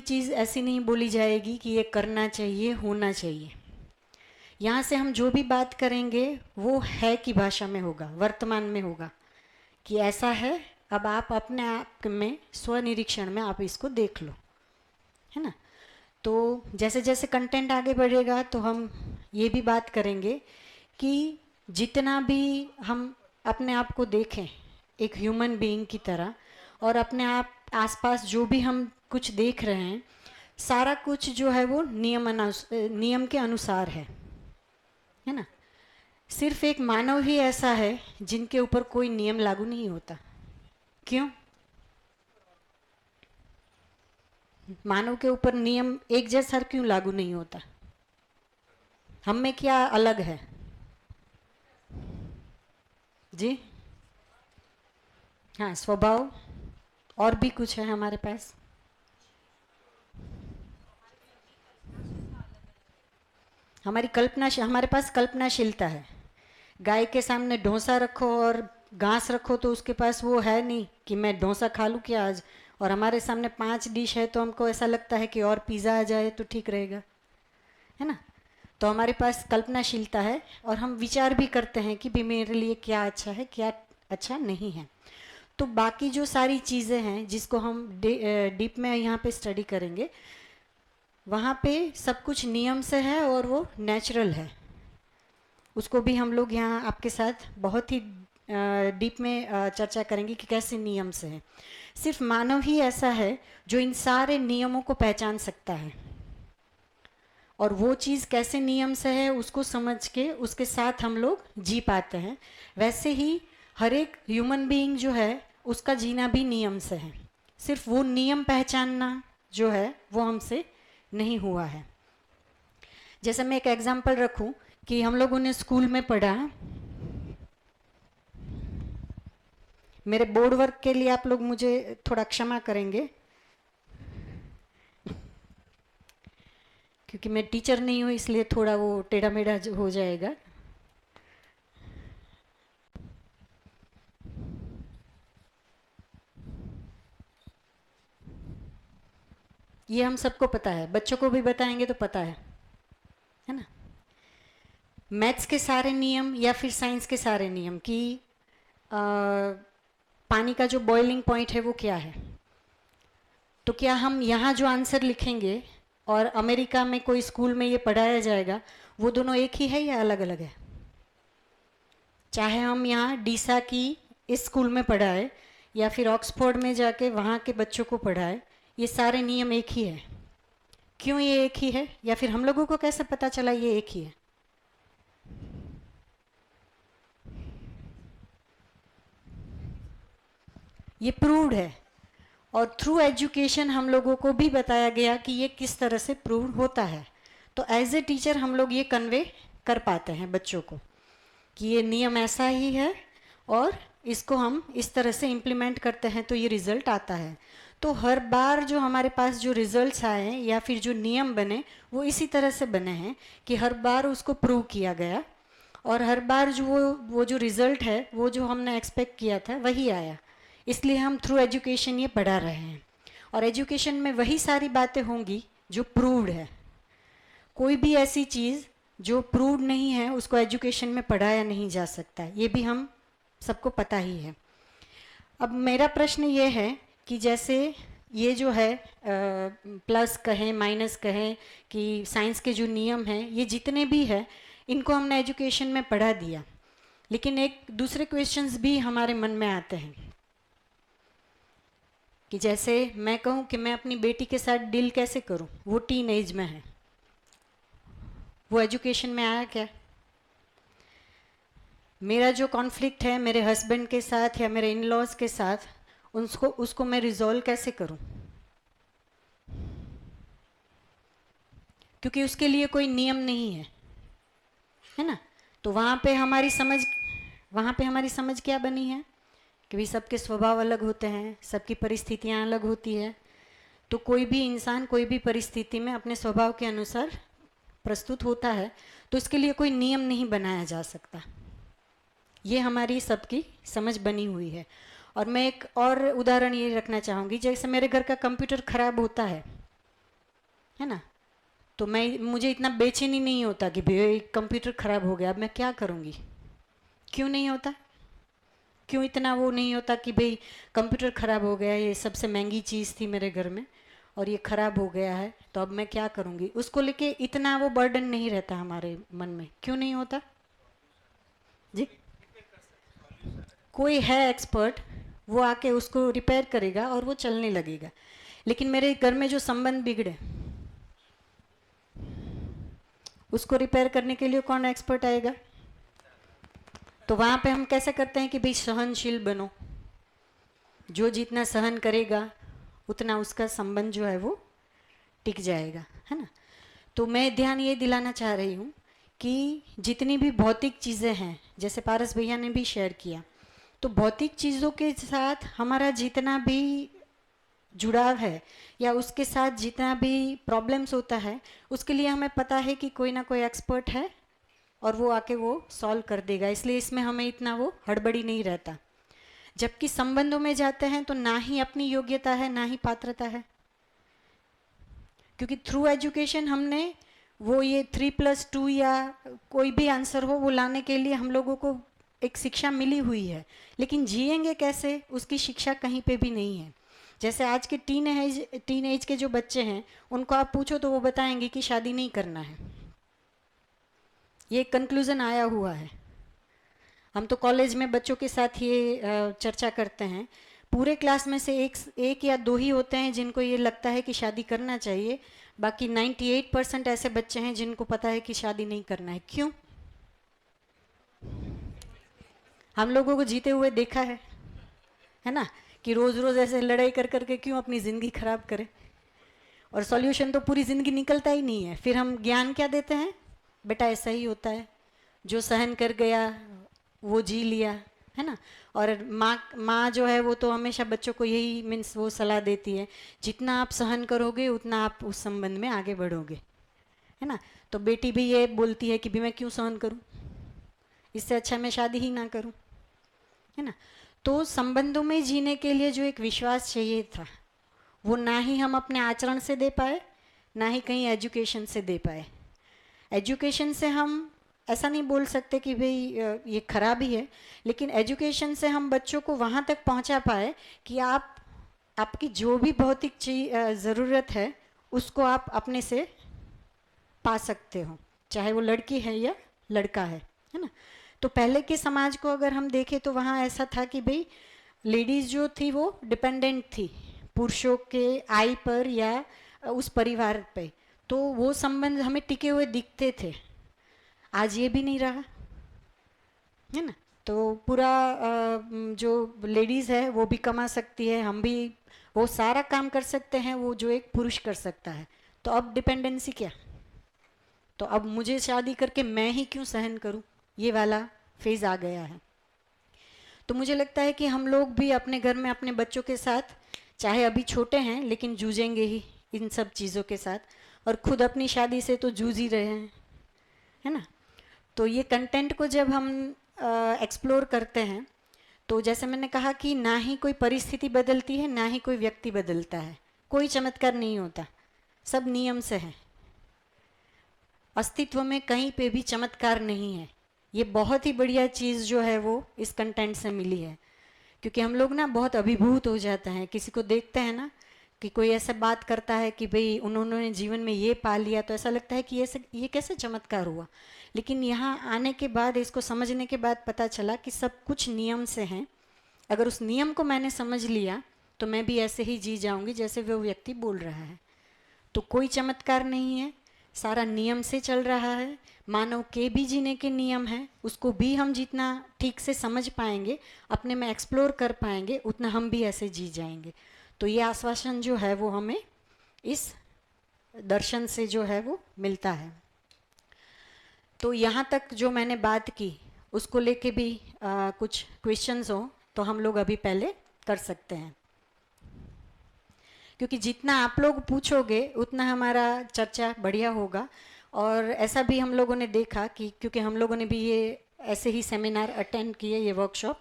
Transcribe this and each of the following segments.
चीज़ ऐसी नहीं बोली जाएगी कि ये करना चाहिए, होना चाहिए। यहाँ से हम जो भी बात करेंगे वो है की भाषा में होगा, वर्तमान में होगा कि ऐसा है। अब आप अपने आप में स्वनिरीक्षण में आप इसको देख लो, है ना। तो जैसे जैसे कंटेंट आगे बढ़ेगा तो हम ये भी बात करेंगे कि जितना भी हम अपने आप को देखें एक ह्यूमन बीइंग की तरह, और अपने आप आसपास जो भी हम कुछ देख रहे हैं सारा कुछ जो है वो नियम के अनुसार है ना। सिर्फ एक मानव ही ऐसा है जिनके ऊपर कोई नियम लागू नहीं होता। क्यों? मानव के ऊपर नियम एक जैसा क्यों लागू नहीं होता? हम में क्या अलग है जी? हाँ, स्वभाव। और भी कुछ है हमारे पास? हमारे पास कल्पनाशीलता है। गाय के सामने डोसा रखो और घास रखो तो उसके पास वो है नहीं कि मैं डोसा खा लूँ क्या आज, और हमारे सामने 5 डिश है तो हमको ऐसा लगता है कि और पिज़्ज़ा आ जाए तो ठीक रहेगा, है ना। तो हमारे पास कल्पनाशीलता है और हम विचार भी करते हैं कि भी मेरे लिए क्या अच्छा है, क्या अच्छा नहीं है। तो बाकी जो सारी चीज़ें हैं जिसको हम डीप में यहाँ पे स्टडी करेंगे, वहाँ पे सब कुछ नियम से है और वो नेचुरल है। उसको भी हम लोग यहाँ आपके साथ बहुत ही डीप में चर्चा करेंगे कि कैसे नियम से है। सिर्फ मानव ही ऐसा है जो इन सारे नियमों को पहचान सकता है, और वो चीज़ कैसे नियम से है उसको समझ के उसके साथ हम लोग जी पाते हैं। वैसे ही हर एक ह्यूमन बीइंग जो है उसका जीना भी नियम से है। सिर्फ वो नियम पहचानना जो है वो हमसे नहीं हुआ है। जैसे मैं एक एग्जांपल रखूं कि हम लोगों ने स्कूल में पढ़ा, मेरे बोर्ड वर्क के लिए आप लोग मुझे थोड़ा क्षमा करेंगे क्योंकि मैं टीचर नहीं हूँ, इसलिए थोड़ा वो टेढ़ा मेढ़ा हो जाएगा। ये हम सबको पता है, बच्चों को भी बताएंगे तो पता है ना। मैथ्स के सारे नियम या फिर साइंस के सारे नियम कि पानी का जो बॉइलिंग पॉइंट है वो क्या है, तो क्या हम यहाँ जो आंसर लिखेंगे और अमेरिका में कोई स्कूल में ये पढ़ाया जाएगा वो दोनों एक ही है या अलग अलग है? चाहे हम यहाँ डीसा की इस स्कूल में पढ़ाए या फिर ऑक्सफोर्ड में जाके वहाँ के बच्चों को पढ़ाए, ये सारे नियम एक ही है। क्यों ये एक ही है, या फिर हम लोगों को कैसे पता चला ये एक ही है? ये प्रूव्ड है, और थ्रू एजुकेशन हम लोगों को भी बताया गया कि ये किस तरह से प्रूव होता है। तो एज ए टीचर हम लोग ये कन्वे कर पाते हैं बच्चों को कि ये नियम ऐसा ही है और इसको हम इस तरह से इम्प्लीमेंट करते हैं तो ये रिज़ल्ट आता है। तो हर बार जो हमारे पास जो रिज़ल्ट्स आए या फिर जो नियम बने वो इसी तरह से बने हैं कि हर बार उसको प्रूव किया गया, और हर बार जो वो जो रिज़ल्ट है वो जो हमने एक्सपेक्ट किया था वही आया। इसलिए हम थ्रू एजुकेशन ये पढ़ा रहे हैं, और एजुकेशन में वही सारी बातें होंगी जो प्रूव्ड है। कोई भी ऐसी चीज़ जो प्रूव्ड नहीं है उसको एजुकेशन में पढ़ाया नहीं जा सकता, ये भी हम सबको पता ही है। अब मेरा प्रश्न ये है कि जैसे ये जो है प्लस कहें माइनस कहें कि साइंस के जो नियम हैं ये जितने भी हैं इनको हमने एजुकेशन में पढ़ा दिया, लेकिन एक दूसरे क्वेश्चंस भी हमारे मन में आते हैं कि जैसे मैं कहूँ कि मैं अपनी बेटी के साथ डील कैसे करूँ, वो टीन एज में है, वो एजुकेशन में आया क्या? मेरा जो कॉन्फ्लिक्ट है मेरे हस्बैंड के साथ या मेरे इन लॉज के साथ, उसको मैं रिजॉल्व कैसे करूं? क्योंकि उसके लिए कोई नियम नहीं है ना। तो वहाँ पे हमारी समझ क्या बनी है कि भाई सबके स्वभाव अलग होते हैं, सबकी परिस्थितियाँ अलग होती है, तो कोई भी इंसान कोई भी परिस्थिति में अपने स्वभाव के अनुसार प्रस्तुत होता है, तो इसके लिए कोई नियम नहीं बनाया जा सकता। ये हमारी सबकी समझ बनी हुई है। और मैं एक और उदाहरण ये रखना चाहूँगी, जैसे मेरे घर का कंप्यूटर ख़राब होता है है ना। तो मुझे इतना बेचैनी नहीं होता कि भाई कंप्यूटर ख़राब हो गया, अब मैं क्या करूँगी। क्यों नहीं होता? क्यों इतना वो नहीं होता कि भाई कंप्यूटर ख़राब हो गया, ये सबसे महंगी चीज़ थी मेरे घर में और ये ख़राब हो गया है, तो अब मैं क्या करूँगी। उसको लेके इतना वो बर्डन नहीं रहता हमारे मन में। क्यों नहीं होता जी? कोई है एक्सपर्ट, वो आके उसको रिपेयर करेगा और वो चलने लगेगा। लेकिन मेरे घर में जो संबंध बिगड़े, उसको रिपेयर करने के लिए कौन एक्सपर्ट आएगा? तो वहाँ पे हम कैसे करते हैं कि भाई सहनशील बनो, जो जितना सहन करेगा उतना उसका संबंध जो है वो टिक जाएगा, है ना। तो मैं ध्यान ये दिलाना चाह रही हूँ कि जितनी भी भौतिक चीज़ें हैं, जैसे पारस भैया ने भी शेयर किया, तो भौतिक चीज़ों के साथ हमारा जितना भी जुड़ाव है या उसके साथ जितना भी प्रॉब्लम्स होता है, उसके लिए हमें पता है कि कोई ना कोई एक्सपर्ट है और वो आके वो सॉल्व कर देगा, इसलिए इसमें हमें इतना वो हड़बड़ी नहीं रहता। जबकि संबंधों में जाते हैं तो ना ही अपनी योग्यता है ना ही पात्रता है, क्योंकि थ्रू एजुकेशन हमने वो ये 3+2 या कोई भी आंसर हो वो लाने के लिए हम लोगों को एक शिक्षा मिली हुई है, लेकिन जिएंगे कैसे उसकी शिक्षा कहीं पे भी नहीं है। जैसे आज के टीन एज के जो बच्चे हैं, उनको आप पूछो तो वो बताएंगे कि शादी नहीं करना है, ये कंक्लूजन आया हुआ है। हम तो कॉलेज में बच्चों के साथ ये चर्चा करते हैं, पूरे क्लास में से एक या दो ही होते हैं जिनको ये लगता है कि शादी करना चाहिए, बाकी 98% ऐसे बच्चे हैं जिनको पता है कि शादी नहीं करना है। क्यों? हम लोगों को जीते हुए देखा है ना, कि रोज़ रोज़ ऐसे लड़ाई कर करके क्यों अपनी ज़िंदगी ख़राब करें, और सॉल्यूशन तो पूरी ज़िंदगी निकलता ही नहीं है। फिर हम ज्ञान क्या देते हैं, बेटा ऐसा ही होता है, जो सहन कर गया वो जी लिया, है ना। और माँ जो है वो तो हमेशा बच्चों को यही मीन्स वो सलाह देती है, जितना आप सहन करोगे उतना आप उस संबंध में आगे बढ़ोगे, है ना। तो बेटी भी ये बोलती है कि भी मैं क्यों सहन करूँ, इससे अच्छा मैं शादी ही ना करूँ, है ना। तो संबंधों में जीने के लिए जो एक विश्वास चाहिए था, वो ना ही हम अपने आचरण से दे पाए, ना ही कहीं एजुकेशन से दे पाए। एजुकेशन से हम ऐसा नहीं बोल सकते कि भाई ये खराब ही है, लेकिन एजुकेशन से हम बच्चों को वहाँ तक पहुँचा पाए कि आपकी जो भी भौतिक ज़रूरत है उसको आप अपने से पा सकते हो, चाहे वो लड़की है या लड़का है ना। तो पहले के समाज को अगर हम देखें तो वहाँ ऐसा था कि भाई लेडीज़ जो थी वो डिपेंडेंट थी पुरुषों के आय पर या उस परिवार पे, तो वो संबंध हमें टिके हुए दिखते थे। आज ये भी नहीं रहा, है ना। तो पूरा जो लेडीज़ है वो भी कमा सकती है, हम भी वो सारा काम कर सकते हैं वो जो एक पुरुष कर सकता है। तो अब डिपेंडेंसी क्या, तो अब मुझे शादी करके मैं ही क्यों सहन करूं, ये वाला फेज़ आ गया है। तो मुझे लगता है कि हम लोग भी अपने घर में अपने बच्चों के साथ, चाहे अभी छोटे हैं लेकिन जूझेंगे ही इन सब चीज़ों के साथ, और खुद अपनी शादी से तो जूझ ही रहे हैं, है ना। तो ये कंटेंट को जब हम एक्सप्लोर करते हैं, तो जैसे मैंने कहा कि ना ही कोई परिस्थिति बदलती है ना ही कोई व्यक्ति बदलता है, कोई चमत्कार नहीं होता, सब नियम से है। अस्तित्व में कहीं पे भी चमत्कार नहीं है। ये बहुत ही बढ़िया चीज़ जो है वो इस कंटेंट से मिली है, क्योंकि हम लोग ना बहुत अभिभूत हो जाते हैं, किसी को देखते हैं ना कि कोई ऐसा बात करता है कि भाई उन्होंने जीवन में ये पा लिया, तो ऐसा लगता है कि ये कैसे चमत्कार हुआ। लेकिन यहाँ आने के बाद, इसको समझने के बाद पता चला कि सब कुछ नियम से हैं। अगर उस नियम को मैंने समझ लिया तो मैं भी ऐसे ही जी जाऊंगी जैसे वो व्यक्ति बोल रहा है। तो कोई चमत्कार नहीं है, सारा नियम से चल रहा है। मानव के भी जीने के नियम हैं, उसको भी हम जितना ठीक से समझ पाएंगे, अपने में एक्सप्लोर कर पाएंगे, उतना हम भी ऐसे जी जाएंगे। तो ये आश्वासन जो है वो हमें इस दर्शन से जो है वो मिलता है। तो यहाँ तक जो मैंने बात की उसको लेके भी कुछ क्वेश्चंस हो तो हम लोग अभी पहले कर सकते हैं, क्योंकि जितना आप लोग पूछोगे उतना हमारा चर्चा बढ़िया होगा। और ऐसा भी हम लोगों ने देखा कि क्योंकि हम लोगों ने भी ये ऐसे ही सेमिनार अटेंड किए, ये वर्कशॉप,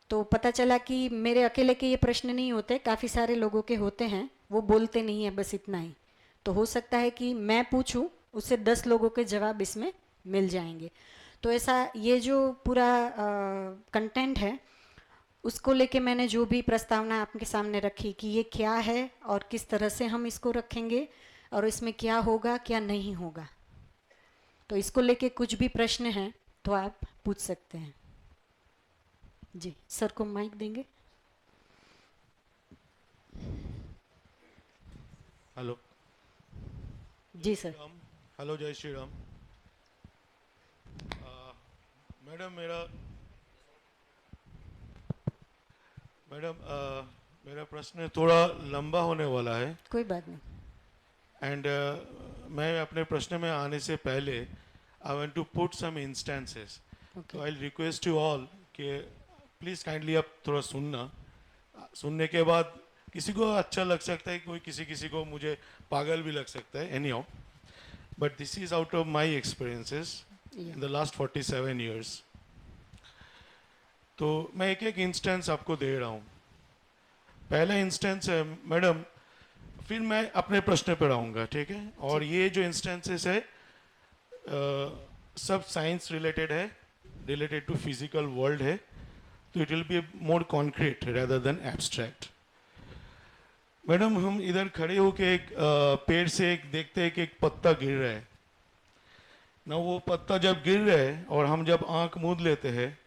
तो पता चला कि मेरे अकेले के ये प्रश्न नहीं होते, काफ़ी सारे लोगों के होते हैं, वो बोलते नहीं है बस इतना ही। तो हो सकता है कि मैं पूछूं, उससे 10 लोगों के जवाब इसमें मिल जाएंगे। तो ऐसा ये जो पूरा कंटेंट है, उसको लेके मैंने जो भी प्रस्तावना आपके सामने रखी कि ये क्या है और किस तरह से हम इसको रखेंगे और इसमें क्या होगा क्या नहीं होगा। तो इसको लेके कुछ भी प्रश्न हैं तो आप पूछ सकते हैं। जी, सर को माइक देंगे। हेलो जी सर। हेलो, जय श्री राम। मैडम मेरा प्रश्न थोड़ा लंबा होने वाला है। कोई बात नहीं। एंड मैं अपने प्रश्न में आने से पहले I want to put some instances. तो आई रिक्वेस्ट यू ऑल कि प्लीज़ काइंडली आप थोड़ा सुनने के बाद किसी को अच्छा लग सकता है, कोई किसी को मुझे पागल भी लग सकता है, any how, but this is out of my experiences in the last 47 years. तो मैं एक एक इंस्टेंस आपको दे रहा हूँ। पहला इंस्टेंस है मैडम, फिर मैं अपने प्रश्न पर आऊँगा, ठीक है? और ये जो इंस्टेंसेस है सब साइंस रिलेटेड है, रिलेटेड टू फिजिकल वर्ल्ड है, तो it will be more concrete rather than abstract. Madam, हम इधर खड़े होके एक पेड़ से एक देखते हैं कि एक पत्ता गिर रहा है ना। वो पत्ता जब गिर रहा है और हम जब आंख मूंद लेते हैं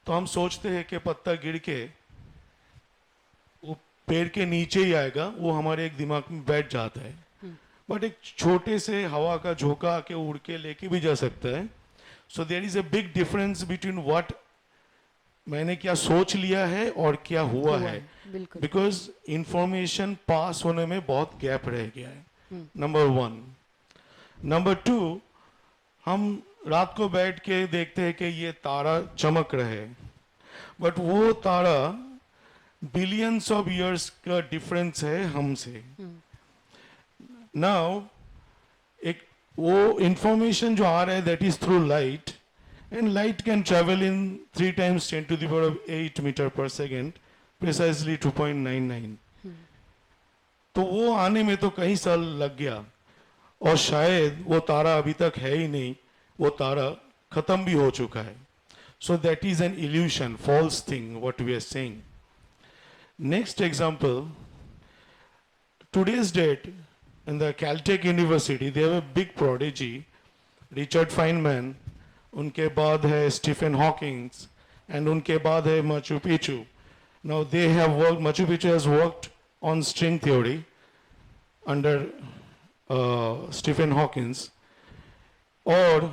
तो हम सोचते हैं कि पत्ता गिर के वो पेड़ के नीचे ही आएगा, वो हमारे एक दिमाग में बैठ जाता है। बट एक छोटे से हवा का झोंका आके उड़ के लेके भी जा सकता है। So there is a big difference between what मैंने क्या सोच लिया है और क्या हुआ है, बिकॉज इंफॉर्मेशन पास होने में बहुत गैप रह गया है। नंबर 1। नंबर 2, हम रात को बैठ के देखते हैं कि ये तारा चमक रहा है, बट वो तारा बिलियंस ऑफ इयर्स का डिफरेंस है हमसे। नाउ एक वो इंफॉर्मेशन जो आ रहा है that is through light, and light can travel in 3 times 10 to the power of 8 meter per second, precisely 2.99। तो वो आने में तो कई साल लग गया, और शायद वो तारा अभी तक है ही नहीं, वो तारा खत्म भी हो चुका है। So that is an illusion, false thing, what we are saying. Next example, today's date in the Caltech University, they have a big prodigy, Richard Feynman, उनके बाद है स्टीफन हॉकिंग्स, एंड उनके बाद है Machu Picchu. Now they have work, Machu Picchu has worked on string theory under Stephen Hawkings, और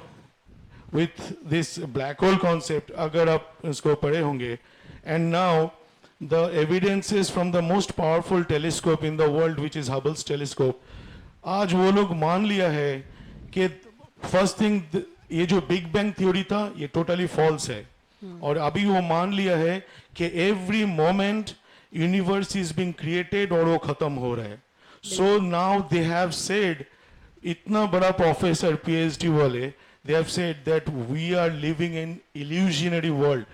with this black hole concept अगर आप इसको पढ़े होंगे। And now the evidences from the most powerful telescope in the world which is Hubble's telescope, आज वो लोग मान लिया है कि फर्स्ट थिंग, ये जो बिग बैंग थ्योरी था ये टोटली फॉल्स है। और अभी वो मान लिया है कि every moment universe is being created और वो खत्म हो रहा है। So now they have said, इतना बड़ा प्रोफेसर पीएचडी वाले, they have said that we are living in illusionary world.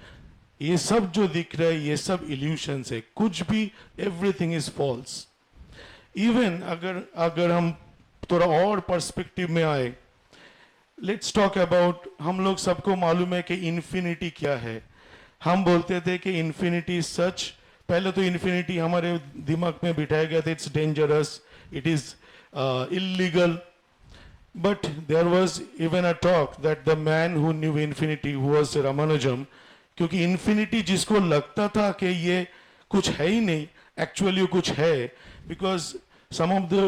ये सब जो दिख रहा है ये सब इल्यूशंस है, कुछ भी, एवरीथिंग इज फॉल्स। इवन अगर हम थोड़ा और पर्सपेक्टिव में आए, लेट्स टॉक अबाउट, हम लोग सबको मालूम है कि इन्फिनिटी क्या है। हम बोलते थे कि इन्फिनिटी सच, पहले तो इन्फिनिटी हमारे दिमाग में बिठाया गया था, it's dangerous, it is illegal, but there was even a talk that the man who knew infinity who was Ramanujam, क्योंकि इन्फिनिटी जिसको लगता था कि ये कुछ है ही नहीं, एक्चुअली कुछ है, because some of the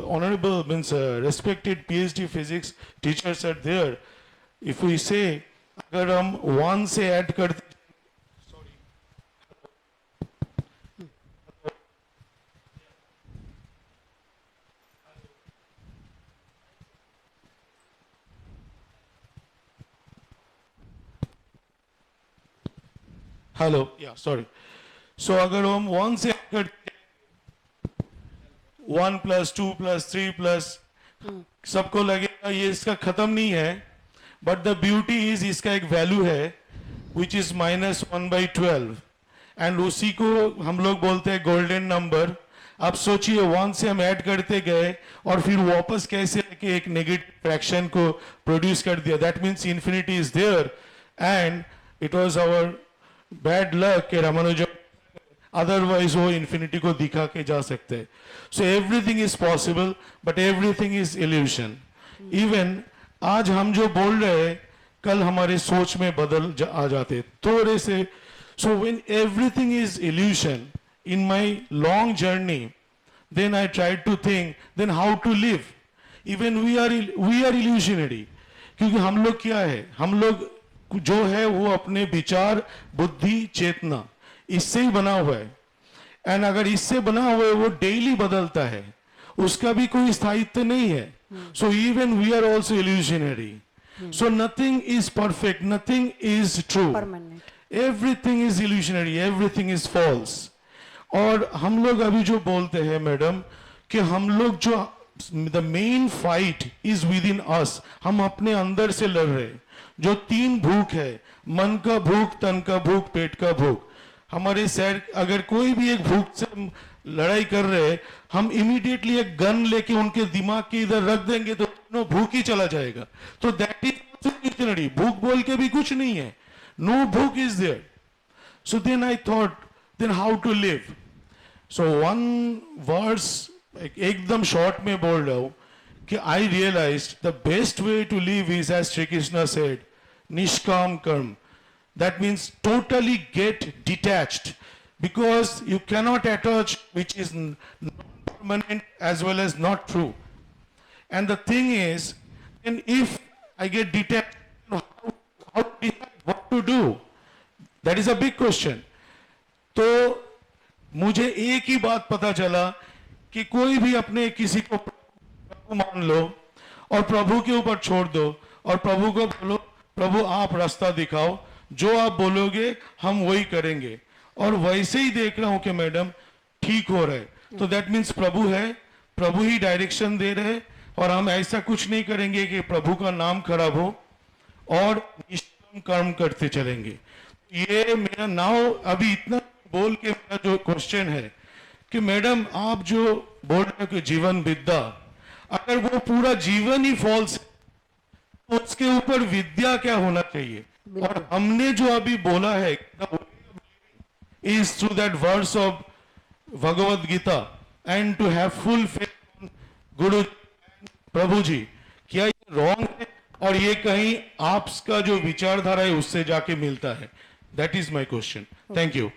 honorable means respected PhD physics teachers are there. If we say अगर हम 1 से ऐड कर, हेलो, या सॉरी, सो अगर हम 1 से ऐड कर 1 + 2 + 3 प्लस, सबको लगेगा ये इसका खत्म नहीं है, बट द ब्यूटी इज इसका एक वैल्यू है विच इज -1/12, एंड उसी को हम लोग बोलते हैं गोल्डन नंबर। आप सोचिए 1 से हम ऐड करते गए और फिर वापस कैसे कि एक नेगेटिव फ्रैक्शन को प्रोड्यूस कर दिया. That means infinity is there and it was our bad luck कि रामानुजन अदरवाइज वो इंफिनिटी को दिखा के जा सकते हैं. So everything is possible but everything is illusion. Even आज हम जो बोल रहे हैं कल हमारे सोच में आ जाते थोड़े से. So when everything is illusion in my long journey, then I tried to think then how to live. Even we are illusionary. क्योंकि हम लोग क्या है, हम लोग जो है वो अपने विचार बुद्धि चेतना इससे ही बना हुआ है. एंड अगर इससे बना हुआ है वो डेली बदलता है, उसका भी कोई स्थायित्व नहीं है. So even we are also illusionary. So nothing is perfect, nothing is true, permanent. everything is illusionary, everything is false. और हम लोग अभी जो बोलते हैं मैडम कि हम लोग जो the main fight is within us, हम अपने अंदर से लड़ रहे हैं. जो 3 भूख है, मन का भूख, तन का भूख, पेट का भूख. हमारे शहर अगर कोई भी एक भूख से हम लड़ाई कर रहे हैं, हम इमीडिएटली एक गन लेके उनके दिमाग के इधर रख देंगे तो भूख ही चला जाएगा. तो दैट इज डिक्शनरी. भूख बोल के भी कुछ नहीं है. नो भूख is there. So then I thought then how to live. So one verse एकदम short में बोल रहा हूँ कि I realized the best way to live is as Shri Krishna said, Nishkam Karm. That means totally get detached, because you cannot attach which is non-permanent as well as not true. And the thing is, and if I get detached, how to decide what to do? That is a big question. तो मुझे एक ही बात पता चला कि कोई भी अपने किसी को प्रभु मान लो और प्रभु के ऊपर छोड़ दो और प्रभु को बोलो प्रभु आप रास्ता दिखाओ, जो आप बोलोगे हम वही करेंगे. और वैसे ही देख रहा हूं कि मैडम ठीक हो रहा है. तो दैट मीन्स प्रभु है, प्रभु ही डायरेक्शन दे रहे हैं और हम ऐसा कुछ नहीं करेंगे कि प्रभु का नाम खराब हो और निष्काम कर्म करते चलेंगे. ये मेरा नाव अभी इतना बोल के मेरा जो क्वेश्चन है कि मैडम आप जो बोल रहे हो कि जीवन विद्या, अगर वो पूरा जीवन ही फॉल्स तो उसके ऊपर विद्या क्या होना चाहिए. और हमने जो अभी बोला है is through that verse of Bhagavad Gita and to have full faith guru Prabhu जी. क्या ये रॉन्ग है और ये कहीं आपका जो विचारधारा है उससे जाके मिलता है? That is my question. Thank you.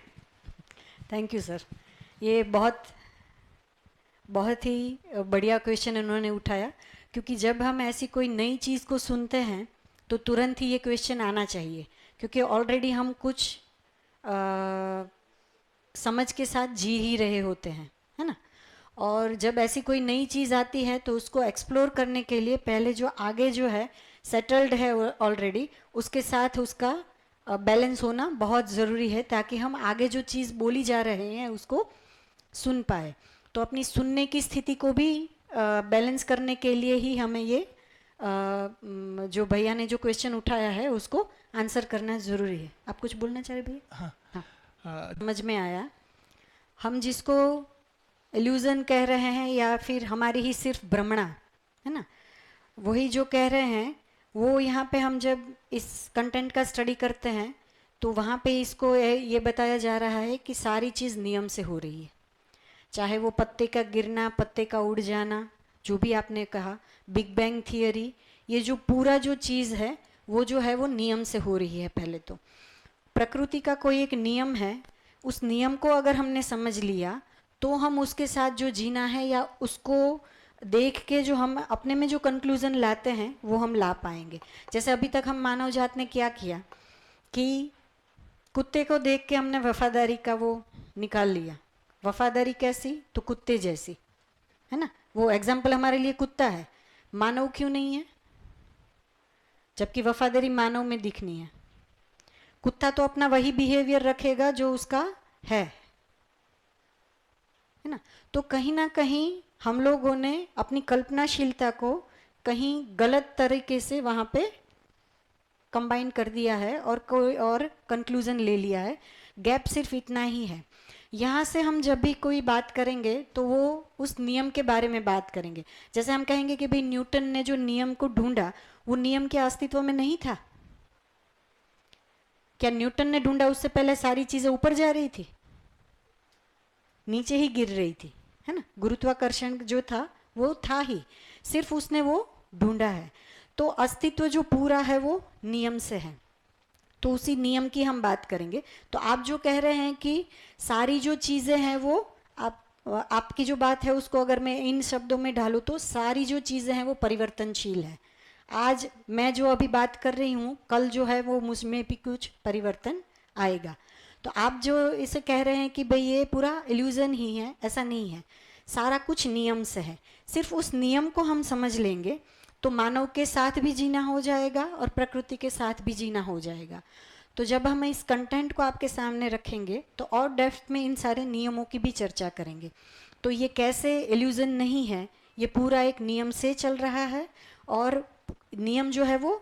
Thank you sir. ये बहुत ही बढ़िया क्वेश्चन उन्होंने उठाया, क्योंकि जब हम ऐसी कोई नई चीज़ को सुनते हैं तो तुरंत ही ये क्वेश्चन आना चाहिए, क्योंकि ऑलरेडी हम कुछ समझ के साथ जी ही रहे होते हैं, है ना. और जब ऐसी कोई नई चीज़ आती है तो उसको एक्सप्लोर करने के लिए पहले जो आगे जो है सेटल्ड है ऑलरेडी, उसके साथ उसका बैलेंस होना बहुत ज़रूरी है, ताकि हम आगे जो चीज़ बोली जा रहे हैं उसको सुन पाए. तो अपनी सुनने की स्थिति को भी बैलेंस करने के लिए ही हमें ये जो भैया ने जो क्वेश्चन उठाया है उसको आंसर करना ज़रूरी है. आप कुछ बोलना चाह रहे भैया? हाँ. समझ में आया. हम जिसको इल्यूज़न कह रहे हैं या फिर हमारी ही सिर्फ भ्रमणा है ना, वही जो कह रहे हैं वो यहाँ पे हम जब इस कंटेंट का स्टडी करते हैं तो वहाँ पे इसको ये बताया जा रहा है कि सारी चीज़ नियम से हो रही है. चाहे वो पत्ते का गिरना, पत्ते का उड़ जाना, जो भी आपने कहा, बिग बैंग थियरी, ये जो पूरा जो चीज़ है वो जो है वो नियम से हो रही है. पहले तो प्रकृति का कोई एक नियम है, उस नियम को अगर हमने समझ लिया तो हम उसके साथ जो जीना है या उसको देख के जो हम अपने में जो कंक्लूज़न लाते हैं वो हम ला पाएंगे. जैसे अभी तक हम मानव जात ने क्या किया कि कुत्ते को देख के हमने वफादारी का वो निकाल लिया. वफादारी कैसी? तो कुत्ते जैसी, है ना. वो एग्जाम्पल हमारे लिए कुत्ता है, मानव क्यों नहीं है? जबकि वफादारी मानव में दिखनी है. कुत्ता तो अपना वही बिहेवियर रखेगा जो उसका है ना. तो कहीं ना कहीं हम लोगों ने अपनी कल्पनाशीलता को कहीं गलत तरीके से वहाँ पे कंबाइन कर दिया है और कोई और कंक्लूजन ले लिया है. गैप सिर्फ इतना ही है यहाँ से हम जब भी कोई बात करेंगे तो वो उस नियम के बारे में बात करेंगे। जैसे हम कहेंगे कि भाई न्यूटन ने जो नियम को ढूंढा वो नियम के अस्तित्व में नहीं था। क्या न्यूटन ने ढूंढा उससे पहले सारी चीजें ऊपर जा रही थी, नीचे ही गिर रही थी, है ना? गुरुत्वाकर्षण जो था वो था ही, सिर्फ उसने वो ढूंढा है। तो अस्तित्व जो पूरा है वो नियम से है, तो उसी नियम की हम बात करेंगे। तो आप जो कह रहे हैं कि सारी जो चीज़ें हैं वो आपकी जो बात है उसको अगर मैं इन शब्दों में ढालूँ तो सारी जो चीज़ें हैं वो परिवर्तनशील है। आज मैं जो अभी बात कर रही हूँ, कल जो है वो मुझ में भी कुछ परिवर्तन आएगा। तो आप जो इसे कह रहे हैं कि भाई ये पूरा इल्यूजन ही है, ऐसा नहीं है, सारा कुछ नियम से है। सिर्फ उस नियम को हम समझ लेंगे तो मानव के साथ भी जीना हो जाएगा और प्रकृति के साथ भी जीना हो जाएगा। तो जब हम इस कंटेंट को आपके सामने रखेंगे तो और डेप्थ में इन सारे नियमों की भी चर्चा करेंगे। तो ये कैसे इल्यूजन नहीं है, ये पूरा एक नियम से चल रहा है, और नियम जो है वो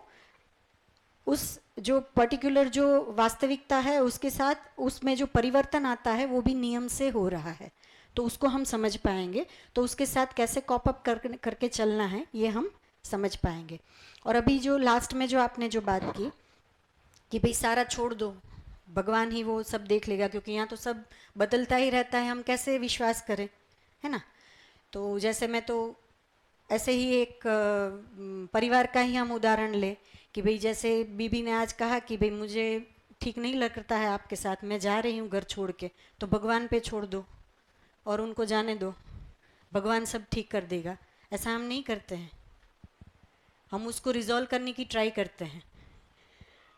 उस जो पर्टिकुलर जो वास्तविकता है उसके साथ उसमें जो परिवर्तन आता है वो भी नियम से हो रहा है। तो उसको हम समझ पाएंगे, तो उसके साथ कैसे कॉप अप करके चलना है ये हम समझ पाएंगे। और अभी जो लास्ट में जो आपने जो बात की कि भाई सारा छोड़ दो, भगवान ही वो सब देख लेगा, क्योंकि यहाँ तो सब बदलता ही रहता है, हम कैसे विश्वास करें, है ना? तो जैसे मैं तो ऐसे ही एक परिवार का ही हम उदाहरण ले कि भाई जैसे बीबी ने आज कहा कि भाई मुझे ठीक नहीं लगता है आपके साथ, मैं जा रही हूँ घर छोड़ के, तो भगवान पे छोड़ दो और उनको जाने दो, भगवान सब ठीक कर देगा। ऐसा हम नहीं करते हैं, हम उसको रिजॉल्व करने की ट्राई करते हैं,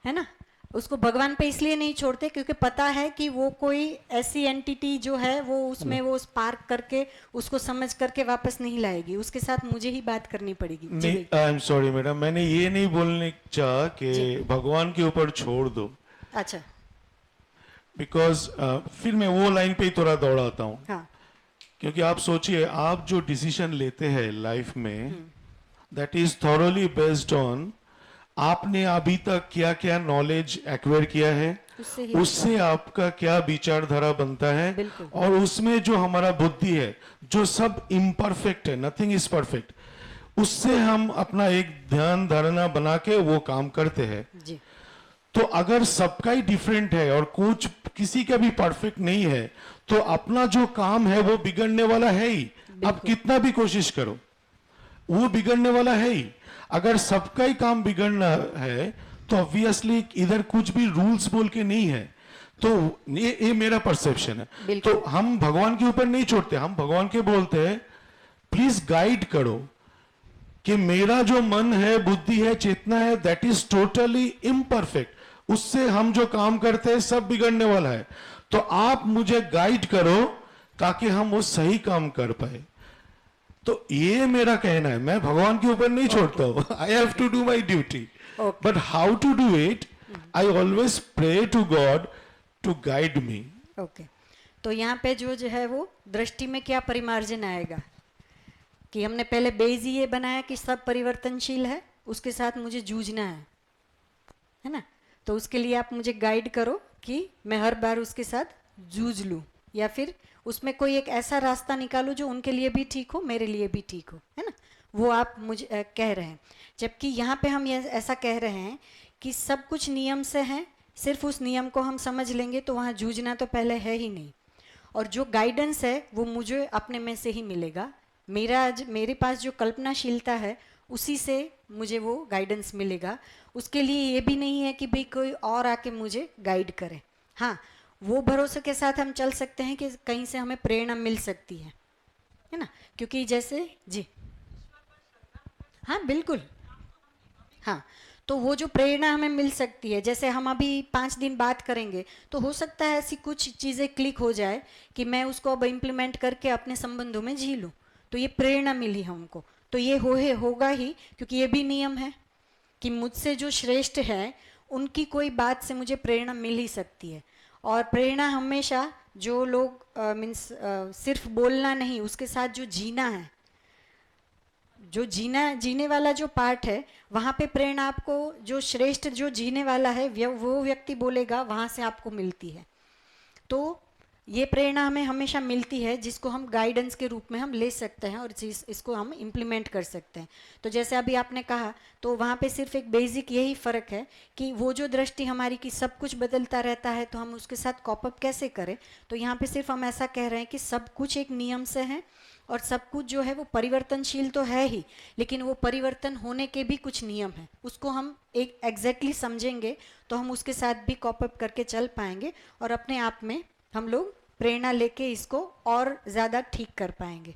है ना? उसको भगवान पे इसलिए नहीं छोड़ते क्योंकि पता है कि वो कोई ऐसी एंटिटी जो है वो उसमें वो स्पार्क करके उसको समझ करके वापस नहीं लाएगी, उसके साथ मुझे ही बात करनी पड़ेगी। नहीं, आई एम सॉरी मैडम, मैंने ये नहीं बोलने चाहा कि भगवान के ऊपर छोड़ दो। अच्छा, बिकॉज फिर मैं वो लाइन पे ही थोड़ा दौड़ाता हूँ। हाँ, क्योंकि आप सोचिए, आप जो डिसीजन लेते हैं लाइफ में, that is thoroughly based on आपने अभी तक क्या क्या नॉलेज एक्वायर किया है, उससे आपका क्या विचारधारा बनता है, और उसमें जो हमारा बुद्धि है जो सब इम्परफेक्ट है, नथिंग इज परफेक्ट, उससे हम अपना एक ध्यान धारणा बना के वो काम करते हैं जी। तो अगर सबका ही डिफरेंट है और कुछ किसी का भी परफेक्ट नहीं है तो अपना जो काम है वो बिगड़ने वाला है ही। आप कितना भी कोशिश करो वो बिगड़ने वाला है ही। अगर सबका ही काम बिगड़ना है तो ऑब्वियसली इधर कुछ भी रूल्स बोल के नहीं है। तो ये मेरा परसेप्शन है। तो हम भगवान के ऊपर नहीं छोड़ते, हम भगवान के बोलते हैं प्लीज गाइड करो कि मेरा जो मन है, बुद्धि है, चेतना है, दैट इज टोटली इम्परफेक्ट, उससे हम जो काम करते हैं सब बिगड़ने वाला है, तो आप मुझे गाइड करो ताकि हम वो सही काम कर पाए। तो ये मेरा कहना है, मैं भगवान के ऊपर नहीं छोड़ता हूँ। I have to do my duty, but how to do it, I always pray to God to guide me. Okay, तो यहाँ पे जो है वो दृष्टि में क्या परिमार्जन आएगा कि हमने पहले बेस ये बनाया कि सब परिवर्तनशील है, उसके साथ मुझे जूझना है ना? तो उसके लिए आप मुझे गाइड करो कि मैं हर बार उसके साथ जूझ लूँ, या फिर उसमें कोई एक ऐसा रास्ता निकालो जो उनके लिए भी ठीक हो, मेरे लिए भी ठीक हो, है ना? वो आप मुझे कह रहे हैं। जबकि यहाँ पे हम ये ऐसा कह रहे हैं कि सब कुछ नियम से है, सिर्फ उस नियम को हम समझ लेंगे तो वहाँ जूझना तो पहले है ही नहीं, और जो गाइडेंस है वो मुझे अपने में से ही मिलेगा। मेरे पास जो कल्पनाशीलता है उसी से मुझे वो गाइडेंस मिलेगा। उसके लिए ये भी नहीं है कि भाई कोई और आके मुझे गाइड करे। हाँ, वो भरोसे के साथ हम चल सकते हैं कि कहीं से हमें प्रेरणा मिल सकती है ना? क्योंकि जैसे जी हाँ बिल्कुल, हाँ, तो वो जो प्रेरणा हमें मिल सकती है, जैसे हम अभी 5 दिन बात करेंगे तो हो सकता है ऐसी कुछ चीज़ें क्लिक हो जाए कि मैं उसको अब इम्प्लीमेंट करके अपने संबंधों में जी लूँ, तो ये प्रेरणा मिली हमको, तो ये होगा ही, क्योंकि ये भी नियम है कि मुझसे जो श्रेष्ठ है उनकी कोई बात से मुझे प्रेरणा मिल ही सकती है। और प्रेरणा हमेशा जो लोग मीन्स सिर्फ बोलना नहीं, उसके साथ जो जीना है, जो जीने वाला जो पार्ट है, वहाँ पे प्रेरणा आपको जो श्रेष्ठ जो जीने वाला है वो व्यक्ति बोलेगा, वहाँ से आपको मिलती है। तो ये प्रेरणा हमें हमेशा मिलती है जिसको हम गाइडेंस के रूप में हम ले सकते हैं और इसको हम इम्प्लीमेंट कर सकते हैं। तो जैसे अभी आपने कहा, तो वहाँ पे सिर्फ एक बेसिक यही फ़र्क है कि वो जो दृष्टि हमारी कि सब कुछ बदलता रहता है तो हम उसके साथ कॉप अप कैसे करें, तो यहाँ पे सिर्फ हम ऐसा कह रहे हैं कि सब कुछ एक नियम से है और सब कुछ जो है वो परिवर्तनशील तो है ही, लेकिन वो परिवर्तन होने के भी कुछ नियम हैं। उसको हम एक एग्जैक्टली समझेंगे तो हम उसके साथ भी कॉप अप करके चल पाएंगे और अपने आप में हम लोग प्रेरणा लेके इसको और ज़्यादा ठीक कर पाएंगे।